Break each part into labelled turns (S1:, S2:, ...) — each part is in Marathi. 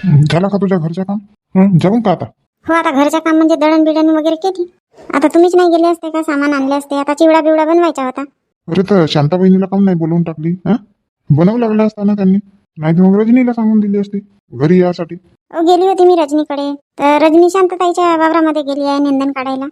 S1: झाला का तुझ्या घरचं काम? जाऊन का आता?
S2: हो, आता घरचं काम म्हणजे दळण बिडण वगैरे केली. आता तुम्हीच नाही गेले असते का? सामान आणले असते. आता चिवडा बिवडा बनवायचा होता.
S1: अरे तर शांता बहिणीला काऊन नाही बोलवून टाकली? बनवू लागला असताना त्यांनी, नाही तर मग रजनीला सांगून दिली असती घरी यासाठी.
S2: गेली होती मी रजनीकडे, तर रजनी शांतताईच्या वावरामध्ये गेली आहे निंदन काढायला.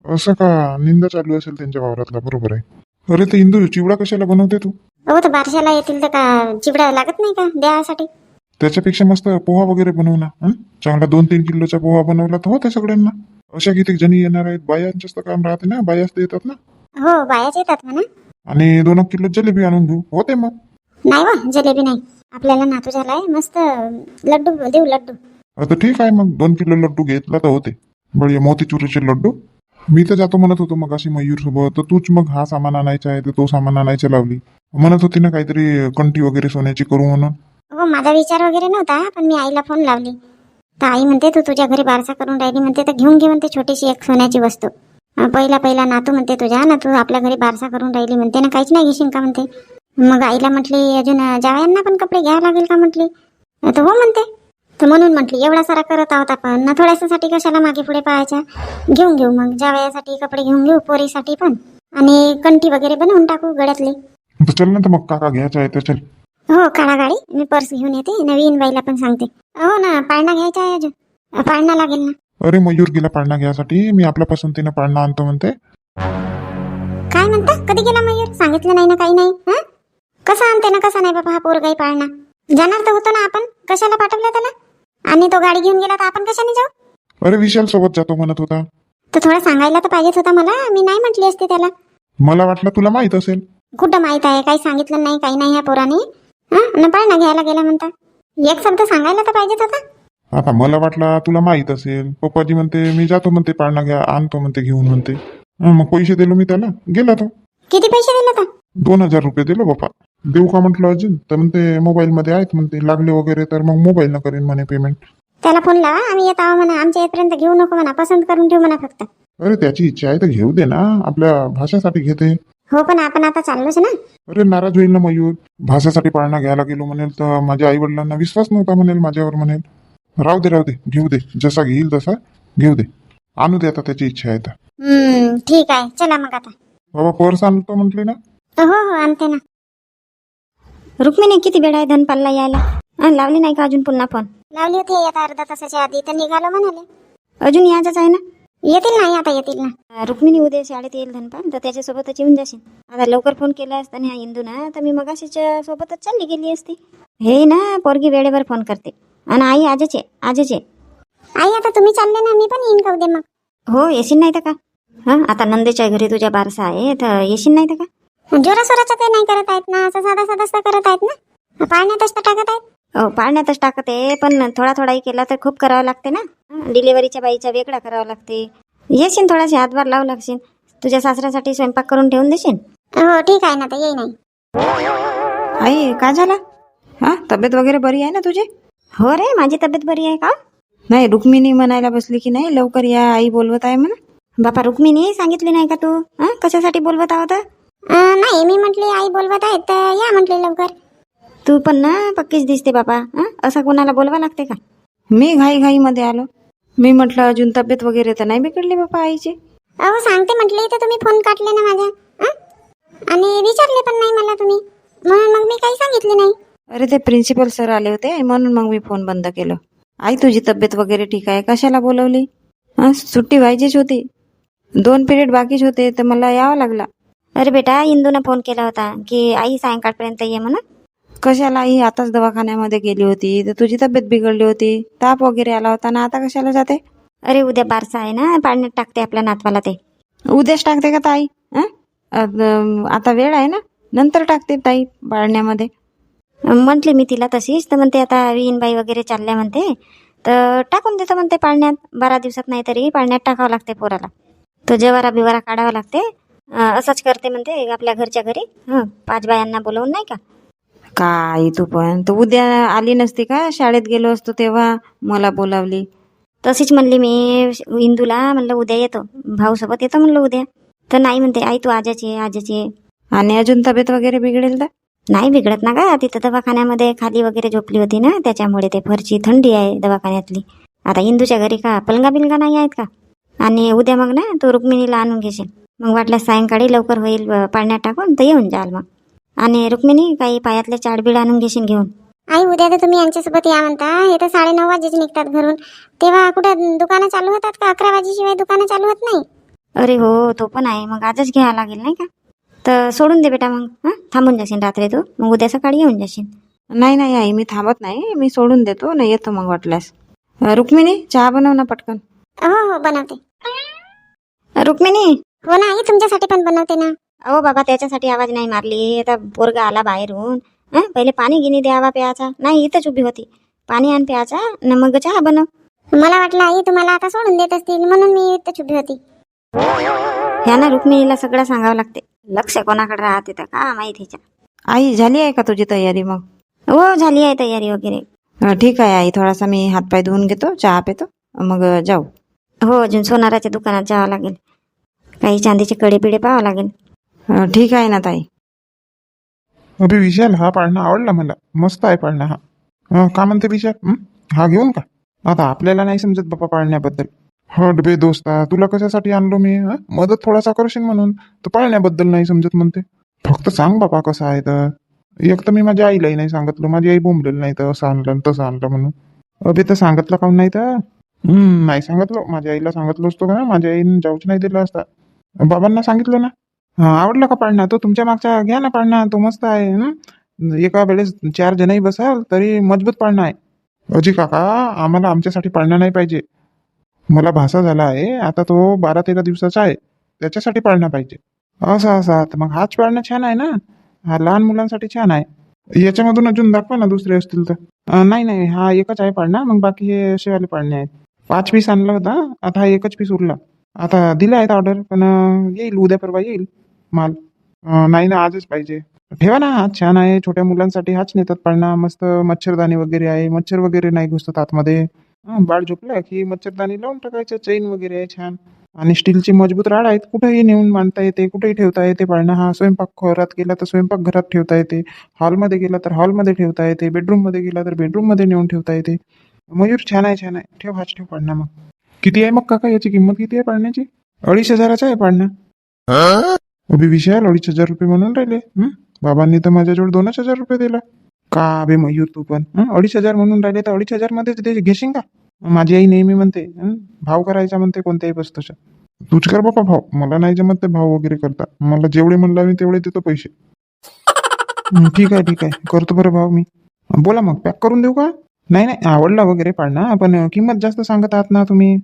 S1: असं का? निंदा चालू असेल त्यांच्या वावरातला, बरोबर आहे. अरे तर इंदू, चिवडा कशाला बनवते तू?
S2: हो, तर बारशाला येतील तर का चिवडा लागत नाही का द्यासाठी?
S1: त्याच्यापेक्षा मस्त पोहा वगैरे बनवू ना. चांगला 2-3 किलोचा पोहा बनवला तर होते सगळ्यांना. अशा किती जणी येणार आहेत, बायांचंच तर काम राहते ना, बायाच तर येतात ना.
S2: हो, बायाच येतात म्हणा.
S1: आणि 2 किलो जलेबी आणून घेऊ, होते मग.
S2: नाही वा, जलेबी नाही. आपल्याला नातू झालाय, मस्त लड्डू देऊ, लड्डू.
S1: आता ठीक आहे, मग 2 किलो लड्डू घेतला तर होते. बढिया मोतीचूरचे लड्डू. मी तर जातो म्हणत होतो मग अशी मयूर सोबत, तर तूच मग हा सामान आणायचा आहे तर तो सामान आणायचं लावली. म्हणत होती ना काहीतरी कंठी वगैरे सोन्याची करू म्हणून.
S2: हो, माझा विचार वगैरे नव्हता, पण मी आईला फोन लावली तर आई म्हणते तू तुझ्या घरी बारसा करून राहिली म्हणते, तर घेऊन घे म्हणते छोटीशी एक सोन्याची वस्तू. पहिला पहिला नातू म्हणते तुझ्या ना, तू आपल्या घरी बारसा करून राहिली म्हणते ना, काहीच नाही घेशील का म्हणते. मग आईला म्हटली अजून जावयांना पण कपडे घ्यावे लागेल का म्हटली. तर हो म्हणते. तर म्हणून म्हटली एवढा सारा करत आहोत आपण ना, थोड्यासाठी कशाला मागे पुढे पाहायच्या. घेऊन घेऊ मग, जावयासाठी कपडे घेऊन घेऊ, पोरीसाठी पण, आणि कंठी वगैरे बनवून टाकू गळ्यातली.
S1: तर चल ना, तर मग काका घ्यायचा आहे तर चल.
S2: हो, काढा गाडी, मी पर्स घेऊन येते, नवीन बाईला पण सांगते. हो ना, पाळणा घ्यायचा आहे अजून, पाळणा लागेल ना.
S1: अरे मयूर गेला पाळणा घ्यायसाठी, मी आपल्या पसंतीनं पाळणा आणतो म्हणते.
S2: काय म्हणता? कधी गेला मयूर? सांगितलं नाही ना, काही नाही. कसा आणते ना, कसा नाही बाबा हा पोरगाई पाळणा. जाणार तर होतो ना आपण, कशाला पाठवलं त्याला? आणि तो गाडी घेऊन गेला तर आपण कशाने जाऊ?
S1: अरे विशाल सोबत जातो म्हणत होता.
S2: तर थोडा सांगायला तर पाहिजेच होता मला, मी नाही म्हटली असते त्याला.
S1: मला वाटलं तुला माहित असेल.
S2: कुठं माहित आहे? काही सांगितलं नाही, काही नाही ह्या पोराने. ना पाळणा घ्यायला गेला म्हणता. एक शब्द सांगायला तर पाहिजेच होता.
S1: आता मला वाटलं तुला माहित असेल. पप्पाजी म्हणते मी जातो म्हणते, पाळणा घ्या आणतो म्हणते घेऊन म्हणते. मग पैसे दिलो मी त्याला, गेला तो.
S2: किती पैसे दिले तर?
S1: 2000 रुपये दिलो बाप्पा. देऊ का म्हटलं अजून, तर म्हणते मोबाईल मध्ये आहेत म्हणते, लागले वगैरे तर मग मोबाईल न करेन म्हणे पेमेंट.
S2: त्याला फोन लावा, आम्ही येत आहो म्हणा, आमच्या येतपर्यंत घेऊ नको म्हणा, पसंत करून ठेवू म्हणा फक्त.
S1: अरे त्याची इच्छा आहे तर घेऊ दे ना, आपल्या भाषासाठी घेते.
S2: हो, पण आपण आता चाललोच ना.
S1: अरे नाराज होईल ना मयूर, भाषासाठी पाळणा घ्यायला गेलो म्हणेल तर माझ्या आई वडिलांना विश्वास नव्हता म्हणेल माझ्यावर म्हणेल. राहू दे राहू दे, घेऊ दे, जसा घेईल तसा घेऊ दे, आणू दे आता त्याची इच्छा आहे तर.
S2: ठीक आहे, चला मग आता.
S1: बाबा पर्स आणतो म्हटली ना.
S2: हो हो, आणते ना. रुक्मिणी किती वेळ आहे धनपालला यायला? लावली नाही का अजून पुन्हा फोन? लावली होती आता अर्धा तासाच्या आधी, तर निघालो म्हणाले. अजून यायचंच आहे ना? येतील नाही आता, येतील ना. रुक्मिणी उद्या शाळेत येईल धनपाल, तर त्याच्यासोबतच येऊन जाशील. आता लवकर फोन केला असता ना इंदू ना, तर मी मगाशीच सोबतच चालली गेली असती. हे ना पोरगी वेळेवर फोन करते. आणि आई आजच आहे, आजच आहे. आई आता तुम्ही चालले ना, मी पण येईन का उद्या मग? हो, येशील नाही तर का. आता नंदेच्या घरी तुझ्या बारसा आहे, तर येशील नाही तर का. जोरासोराचं काही नाही करत आहेत ना, असं साधा साधा करत आहेत ना, पाळण्यातच तर टाकत आहेत. हो, पाळण्यातच टाकत आहे, पण थोडा थोडाही केला तर खूप करावं लागते ना. डिलिव्हरीच्या बाईचा वेगळा करावं लागते. येशील थोडाशी हातभार लावू लागशील. तुझ्या सासऱ्यासाठी स्वयंपाक करून ठेवून देशील. हो ठीक आहे ना, तर येई नाही.
S3: आई काय झाला? तब्येत वगैरे बरी आहे ना तुझी?
S2: हो रे, माझी तब्येत बरी आहे का?
S3: नाही, रुक्मिणी म्हणायला बसली की नाही लवकर या, आई बोलवत आहे म्हणा.
S2: बापा, रुक्मिणी सांगितली नाही का तू? कशासाठी बोलवत आहोत? नाही, मी म्हटली आई बोलवत आहेत तर या म्हटली लवकर. तू पण ना पक्कीच दिसते बाबा. असं कोणाला बोलवा लागते का?
S3: मी घाई मध्ये आलो. मी म्हटलं अजून तब्येत वगैरे तर नाही बिघडली बापा आईची.
S2: अहो सांगते म्हटली तर तुम्ही फोन काटले ना माझा. आणि विचारले पण नाही मला तुम्ही, म्हणून मग मी काही सांगितले नाही.
S3: अरे ते प्रिन्सिपल सर आले होते म्हणून मग मी फोन बंद केलं. आई तुझी तब्येत वगैरे ठीक आहे, कशाला बोलवली? सुट्टी व्हायचीच होती, 2 पिरियड बाकीच होते, तर मला यावं लागला.
S2: अरे बेटा, इंदूनं फोन केला होता की आई सायंकाळपर्यंत ये म्हणून.
S3: कशाला? आई आताच दवाखान्यामध्ये गेली होती, तर तुझी तब्येत बिघडली होती, ताप वगैरे आला होता ना, आता कशाला जाते?
S2: अरे उद्या बारसा आहे ना, पाळण्यात टाकते आपल्या नातवाला. ते
S3: उद्याच टाकते का ताई? आता वेळ आहे ना, नंतर टाकते ताई पाळण्यामध्ये.
S2: म्हटली मी तिला तशीच, तर म्हणते आता विहीनबाई वगैरे चालल्या म्हणते, तर टाकून देतो म्हणते पाळण्यात. 12 दिवसात नाही तरी पाळण्यात टाकावं लागते पोराला. तो जवारा बिवारा काढावा लागते. असंच करते म्हणते आपल्या घरच्या घरी. 5 बायांना बोलवून नाही का.
S3: काय तू पण तर उद्या आली नसती का? शाळेत गेलो असतो तेव्हा मला बोलावली.
S2: तशीच म्हणली मी इंदूला, म्हणलं उद्या येतो, भाऊ सोबत येतो म्हणलं उद्या. तर नाही म्हणते आई तू आजच ये, आजच ये.
S3: आणि अजून तब्येत वगैरे बिघडेल तर?
S2: नाही बिघडत ना का, तिथं दवाखान्यामध्ये खाली वगैरे झोपली होती ना, त्याच्यामुळे ते फरची थंडी आहे दवाखान्यातली. आता इंदूच्या घरी का पलंगा बिलगा नाही आहेत का? आणि उद्या मग ना तू रुक्मिणीला आणून घेशील, मग वाटल्यास सायंकाळी लवकर होईल पाण्यात टाकून तर येऊन जाल मग. आणि रुक्मिणी काही पायातले चाडबीड आणून घेशील घेऊन.
S4: आई उद्या तर तुम्ही यांच्यासोबत या म्हणता, हे तर 9:30 वाजेच निघतात घरून. तेव्हा कुठं दुकानं चालू होतात का? 11 वाजेशिवाय दुकानं चालू होत नाही.
S2: अरे हो, तो पण आहे. मग आजच घ्यावं लागेल नाही का? तर सोडून दे बेटा मग. हां, थांबून जाशील रात्री तू, मग उद्या सकाळी येऊन जाशील.
S3: नाही नाही आई, मी थांबत नाही, मी सोडून देतो ना, येतो मग वाटल्यास. रुक्मिणी चहा बनव ना पटकन.
S4: हो हो बनवते.
S2: रुक्मिणी.
S4: हो ना आई, तुमच्यासाठी पण बनवते ना.
S2: अहो बाबा, त्याच्यासाठी आवाज नाही मारली. आता पोरगा आला बाहेरून. पहिले पाणी गिनी द्यावा प्यायचा. नाही, इथंच उभी होती. पाणी आण प्यायचा न मग चहा बनव.
S4: मला वाटलं आई तुम्हाला आता सोडून देत असतील, म्हणून मी इथं उभी होती.
S2: ह्या ना रुक्मिणीला सगळं सांगावं लागते. लक्ष कोणाकडे राहते तर का माहित हिच्या.
S3: आई झाली आहे का तुझी तयारी मग?
S2: हो, झाली आहे तयारी वगैरे.
S3: ठीक आहे आई, थोडासा मी हातपाय धुवून घेतो, चहा पितो, मग जाऊ.
S2: हो, अजून सोनाराच्या दुकानात जावं लागेल. काही चांदीचे कडे पिढे पाहावं लागेल.
S3: ठीक आहे ना ताई.
S1: अबे विशाल, हा पाळणा आवडला मला. मस्त आहे पाळणा हा. का म्हणते विशाल? हा घेऊन का? आता आपल्याला नाही समजत बापा पाळण्याबद्दल. हट बे दोस्ता, तुला कशासाठी आणलो मी? मदत थोडासा करशील म्हणून. तर पाळण्याबद्दल नाही समजत म्हणते. फक्त सांग बापा कसं आहे तर. एक तर मी माझ्या आईलाही नाही सांगितलं. माझी आई बोंबलेलं नाही तर असं आणलं तसं आणलं म्हणून. अबे तर सांगितलं काऊन नाही तर? नाही सांगितलं. माझ्या आईला सांगितलं असतो का? माझ्या आईने जाऊच नाही दिला असता. बाबांना सांगितलं ना. आवडला का पाळणा? तो तुमच्या मागच्या घ्या ना पाळणा, तो मस्त आहे. एका वेळेस 4 जणही बसाल तरी मजबूत पाळणा आहे. अजी काका, आम्हाला आमच्यासाठी पाळणा नाही पाहिजे. मला भासा झाला आहे. आता तो 12-13 दिवसाचा आहे, त्याच्यासाठी पाळणा पाहिजे. असं तर मग हाच पाळणा छान आहे ना. हा लहान मुलांसाठी छान आहे. याच्यामधून अजून दाखवा ना दुसरे असतील तर. नाही, हा एकच आहे पाळणा. मग बाकी हे असेवाले पाळणे आहेत. 5 पीस आणला होता, आता हा एकच पीस उरला. आता दिला आहेत ऑर्डर, पण येईल उद्या परवा येईल माल. नाही ना, आजच पाहिजे. ठेवा ना, हाच छान आहे. छोट्या मुलांसाठी हाच नेतात पाळणा. मस्त मच्छरदाणी वगैरे आहे, मच्छर वगैरे नाही घुसतात आतमध्ये. बाळ झोपला की मच्छरदाणी लावून टाकायचं. चैन वगैरे आहे छान. आणि स्टीलची मजबूत राड आहेत. कुठेही नेऊन मांडता येते, कुठेही ठेवता येते पाळणा हा. स्वयंपाक घरात गेला तर स्वयंपाकघरात ठेवता येते, हॉलमध्ये गेला तर हॉलमध्ये ठेवता येते, बेडरूममध्ये गेला तर बेडरूममध्ये नेऊन ठेवता येते. मयूर छान आहे, छान आहे. ठेव, हाच ठेव पाळणा मग. किती आहे मग काका याची किंमत? किती आहे पाळण्याची? 2,500 आहे पाळणा. अभि विशाल, 2,500 रुपये म्हणून राहिले. बाबांनी तर माझ्याजवळ 2,000 रुपये दिला. का बे मयूर, तू पण 2,500 म्हणून राहिले तर 2,500 मध्येच घेशील का? माझी आई नेहमी म्हणते भाव करायचा म्हणते कोणत्याही वस्तूचा. तूच कर बापा भाव. मला नाही जमत ते भाव वगैरे करता. मला जेवढे म्हणला मी तेवढे देतो पैसे. ठीक आहे, करतो बरं भाव मी. बोला मग, पॅक करून देऊ का? नाही, आवडला वगैरे पाळणा, पण किंमत जास्त सांगत आहात ना तुम्ही.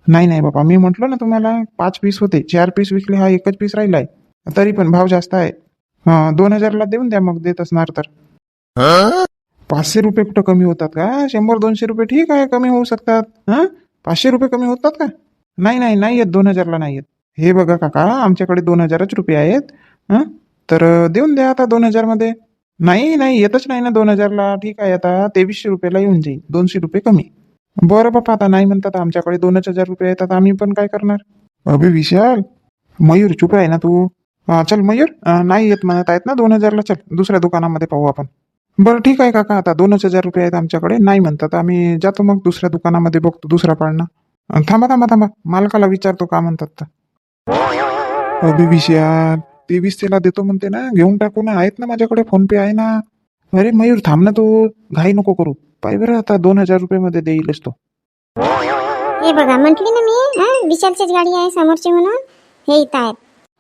S1: नाही बापा, मी म्हटलं ना तुम्हाला 5 पीस होते, 4 पीस विकले, हा एकच पीस राहिलाय. तरी पण भाव जास्त आहे. 2,000 देऊन द्या मग, देत असणार तर. 500 रुपये कुठं कमी होतात का? 100-200 रुपये ठीक आहे, कमी होऊ शकतात. 500 रुपये कमी होतात का? नाही येत, 2,000 नाही येत. हे बघा काका, आमच्याकडे 2,000च रुपये आहेत. तर देऊन द्या आता 2,000 मध्ये. नाही येतच नाही ना 2,000ला. ठीक आहे, आता 2,300 रुपयाला येऊन जाईल, 200 रुपये कमी. बरं बापा, आता नाही म्हणतात, आमच्याकडे 2,000 रुपये येतात, आम्ही पण काय करणार? अबे विशाल, मयूर चुप आहे ना तू. चल मयूर, नाही येत म्हणत आहेत ना 2,000ला. चल दुसऱ्या दुकानामध्ये पाहू आपण. बरं ठीक आहे काका, आता 2,000 रुपये आहेत आमच्याकडे, नाही म्हणतात, आम्ही जातो मग दुसऱ्या दुकानामध्ये, बघतो दुसरा पाळणा. थांबा, मालकाला विचारतो का म्हणतात तर. अबे विशाल, 2300ला देतो म्हणते ना, घेऊन टाकू ना, आहेत ना माझ्याकडे, फोन पे आहे ना. अरे मयूर थांब ना, तू घाई नको करू. पाय बरं, आता 2,000 रुपये मध्ये देईलच तो.
S4: हे बघा, म्हटली ना मी, विशालचीच गाडी आहे समोरची म्हणून. हे इथं आहेत.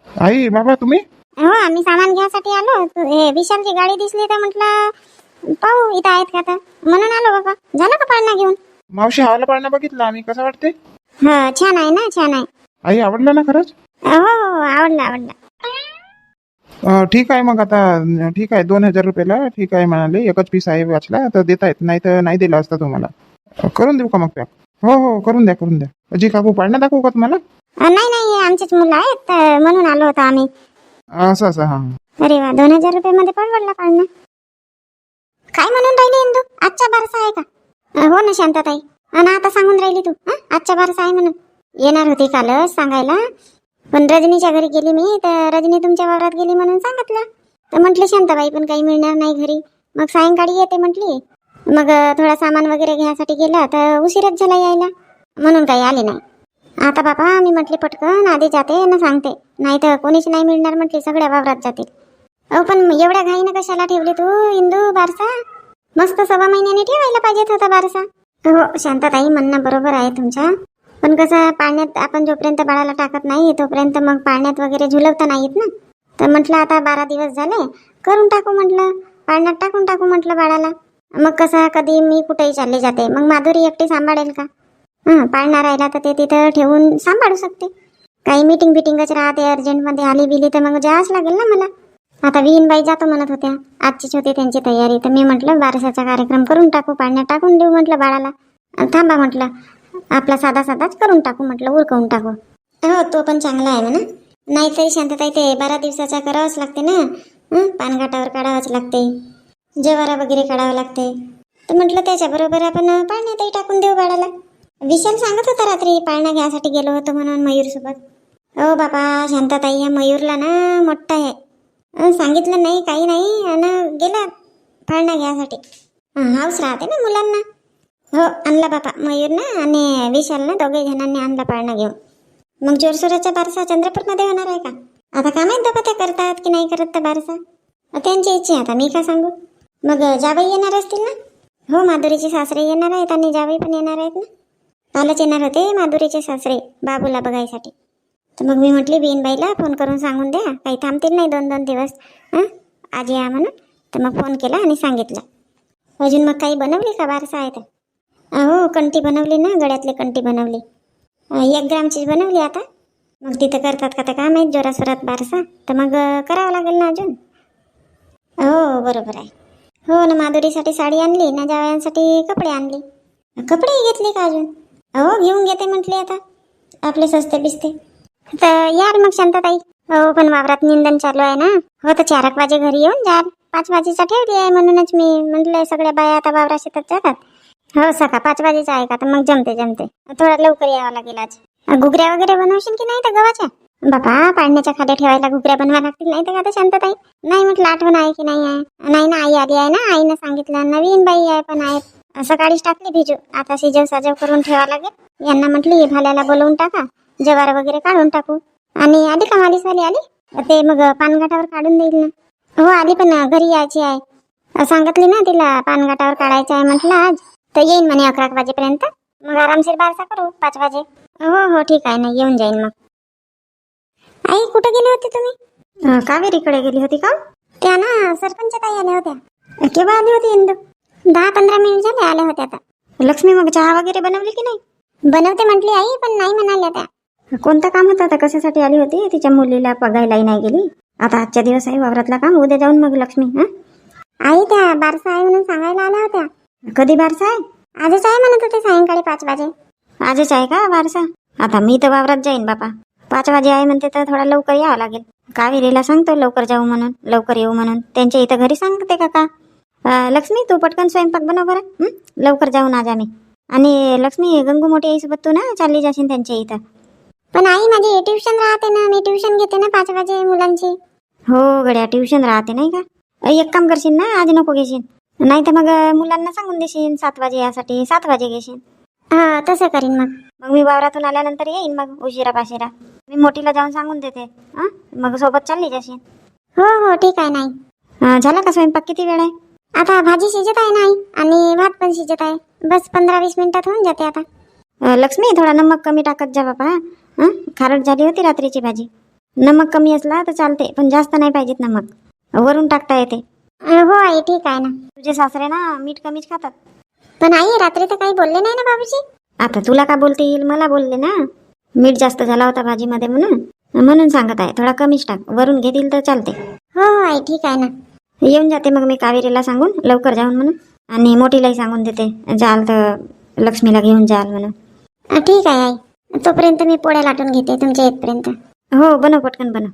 S1: आई बाबा तुम्ही?
S4: हो, आम्ही सामान घ्यायसाठी आलो. हे विशालची गाडी दिसली तर म्हटलं पाहू इथं आहेत का, तर म्हणून आलो बाबा. झालं का पाळणा घेऊन?
S1: मावशी, हवाला पाळणा बघितला आम्ही, कसं वाटते?
S4: छान आहे ना, छान आहे.
S1: आई आवडला ना खरंच?
S4: हो, आवडला.
S1: ठीक आहे मग, आता ठीक आहे, 2,000 रुपयाला ठीक आहे म्हणाले. एकच पीस आहे वाचला तर देता येत, नाही तर नाही दिला असता तुम्हाला. करून देऊ का मग पॅक? हो, करून द्या. अजी काकू, पाळणा दाखवू का तुम्हाला?
S4: नाही, आमचेच मुलं आहेत तर म्हणून आलो होतो आम्ही.
S1: असं हा.
S4: अरे वा, 2,000 रुपये मध्ये परवडला पाळणा. काय म्हणून राहिली इंदू, आजचा बारसा आहे का? हो ना शांताताई, आणि आता सांगून राहिली तू आजचा बारसा आहे म्हणून. येणार होती कालच सांगायला, पण रजनीच्या घरी गेली मी, तर रजनी तुमच्या वावरात गेली म्हणून सांगितलं. तर म्हटले शांताबाई पण काही मिळणार नाही घरी, मग सायंकाळी येते म्हटली. मग थोडा सामान वगैरे घ्यायसाठी गेला तर उशीरच झाला यायला, म्हणून काही आले नाही. आता बाबा मी म्हटले पटकन आधी जाते ना सांगते, नाही तर कोणीच नाही मिळणार म्हटली, सगळ्या वावरात जातील. अहो पण एवढ्या घाईनं कशाला ठेवली तू इंदू बारसा? मस्त 1.25 महिन्याने ठेवायला पाहिजेत होता बारसा. हो शांताताई म्हणणं बरोबर आहे तुमच्या, पण कसं पाळण्यात आपण जोपर्यंत बाळाला टाकत नाही तोपर्यंत मग पाळण्यात वगैरे झुलवता नाहीत ना. तर म्हटलं आता 12 दिवस झाले, करून टाकू म्हटलं, पाळण्यात टाकून टाकू म्हटलं बाळाला. मग कसं कधी मी कुठेही चालले जाते, मग माधुरी एकटी सांभाळेल का? पाळणा राहिला तर ते तिथं ठेवून सांभाळू शकते. काही मीटिंग बिटिंगच राहते, अर्जंटमध्ये आली बिली तर मग जावंच लागेल ना मला. आता विहीनबाई जातो म्हणत होत्या, आजचीच होती त्यांची तयारी. तर मी म्हटलं बारसाचा कार्यक्रम करून टाकू, पाळण्यात टाकून देऊ म्हटलं बाळाला. थांबा म्हटलं आपला साधा साधाच करून टाकू म्हटलं, उरकवून टाकू. हो तो पण चांगला आहे म्हणा. नाहीतरी शांतताई ते 12 दिवसाचा करावंच लागते ना. पानघाटावर काढावंच लागते, जेवारा वगैरे काढावं लागते. तर म्हटलं त्याच्याबरोबर आपण पाळण्यातही टाकून देऊ बाळाला. विशाल सांगत होता रात्री पाळणा घ्यायसाठी गेलो होतो म्हणून मयूर सोबत. हो बाबा शांताताई या मयूरला ना मोठा आहे, सांगितलं नाही काही नाही आणि गेला पाळणा घ्यायसाठी. हाऊस राहते ना मुलांना. हो आणला बापा मयूर ना आणि विशाल ना, दोघे जणांनी आणला पाळणा घेऊन. मग जोरसोराचा बारसा चंद्रपूरमध्ये होणार आहे का? आता काय माहित बाबा ते करतात की नाही करत तर बारसा, त्यांची इच्छा आता मी काय सांगू. मग जावई येणार असतील ना? हो माधुरीचे सासरे येणार आहेत आणि जावई पण येणार आहेत ना. कालच येणार होते माधुरीचे सासरे बाबूला बघायसाठी. तर मग मी म्हटली बीनबाईला फोन करून सांगून द्या, काही थांबतील नाही 2-2 दिवस आज या म्हणून. तर मग फोन केला आणि सांगितलं. अजून मग काही बनवली का बारसा आहे तर? हो कंठी बनवली ना, गळ्यातली कंठी बनवली, 1 ग्रामची बनवली. आता मग तिथं करतात का तर काय माहीत जोरासोरात बारसा, तर मग करावं लागेल ना अजून. हो बरोबर आहे. हो ना माधुरीसाठी साडी आणली ना, जावयांसाठी कपडे आणले. कपडेही घेतले का अजून? हो घेऊन घेते म्हटले आता आपले सस्ते बिस्ते. तर यार मग शांताताई. हो पण वावरात निंदन चालू आहे ना. हो तर 4 वाजे घरी येऊन जाल, 5 वाजेचा ठेवली आहे म्हणूनच मी म्हटलं सगळ्या बाया आता वावरा शेतात जातात. हो सका 5 वाजेचा आहे का तर मग जमते थोडा लवकर यावं लागेल आज. घुगऱ्या वगैरे बनवशील की नाही तर गव्हाच्या? बापा पाळण्याच्या खाली ठेवायला घुगऱ्या बनवा लागतील नाही तर का तर शांताताई? नाही म्हटलं आठवण आहे की नाही आहे? नाही ना आई आली आहे ना, आईनं सांगितलं. नवीन बाई आहे पण आहे, सकाळीच टाकली भिजू, आता सिजव साजव करून ठेवा लागेल. यांना म्हटली भाल्याला बोलवून टाका, जवार वगैरे काढून टाकू. आणि आली का मालिशवाली आली? ते मग पानघाटावर काढून देईल ना. हो आली पण घरी यायची आहे, सांगितली ना तिला पानघाटावर काढायचं आहे म्हटलं आज. तर येईन म्हणे 11 वाजेपर्यंत, मग आरामशीर बारसा करू 5 वाजे. हो ठीक आहे ना, येऊन जाईन मग. आई कुठे गेली होती तुम्ही? कावेरीकडे गेली होती का? त्या ना सरपंच ताई आल्या होत्या. केव्हा आली होती इंदू? 10-15 मिनिट झाले आल्या होत्या आता. लक्ष्मी मग चहा वगैरे बनवली की नाही? बनवते म्हटली आई, पण नाही म्हणाल्या त्या. कोणतं काम होतं आता, कशासाठी आली होती? तिच्या मुलीला बघायलाही नाही गेली. आता आजच्या दिवस आहे वावरातला काम, उद्या जाऊन मग लक्ष्मी. आई त्या बारसा आहे म्हणून सांगायला आल्या होत्या. कधी बारसा आहे? आजच आहे म्हणत होते सायंकाळी 5 वाजे. आजच आहे का बारसा? आता मी तर वावरात जाईन बापा, 5 वाजे आहे म्हणते तर थोडा लवकर यावं लागेल. कावेरीला सांगतो लवकर जाऊ म्हणून, लवकर येऊ म्हणून. त्यांच्या इथं घरी सांगते का लक्ष्मी तू पटकन स्वयंपाक बनव बरं, लवकर जाऊन आज आम्ही. आणि लक्ष्मी गंगू मोठी आईसोबत तू ना चालली जाशील त्यांच्या इथं. पण आई माझी ट्युशन राहते ना, मी ट्युशन घेते ना 5 वाजे मुलांची. हो गड्या ट्युशन राहते नाही का? एक काम करशील ना, आज नको घेशील, नाही तर मग मुलांना सांगून देशील 7 वाजे यासाठी, 7 वाजे घेशील. हा तसं करीन मग मी वावरातून आल्यानंतर येईन मग उशिरा पाशिरा. मी मोठीला जाऊन सांगून देते, मग सोबत चालली जाशील. हो ठीक आहे. नाही झाला का स्वयंपाक? किती वेळ आहे? आता भाजी शिजत आहे नाही आणि भात पण शिजत आहे, बस 15-20 मिनिटात होऊन जाते आता. लक्ष्मी थोडा नमक कमी टाकत जा बाबा, खारट झाली होती रात्रीची भाजी. नमक कमी असला तर चालते, पण जास्त नाही पाहिजेत नमक, वरून टाकता येते. हो आई ठीक आहे ना. तुझे सासरे ना मीठ कमीच खातात. पण आई रात्री तर काही बोलले नाही ना बाबूजी. आता तुला का बोलते येईल, मला बोलले ना मीठ जास्त झाला होता भाजीमध्ये म्हणून सांगत आहे थोडा कमीच टाक, वरून घेतील तर चालते. हो आई ठीक आहे ना. येऊन जाते मग मी कावेरीला सांगून लवकर जाऊन म्हणून, आणि मोठीलाही सांगून देते जाल तर लक्ष्मीला घेऊन जाल म्हणून. ठीक आहे आई, तोपर्यंत मी पोळ्या लाटून घेते तुमच्या इथपर्यंत. हो बनव पटकन बनव.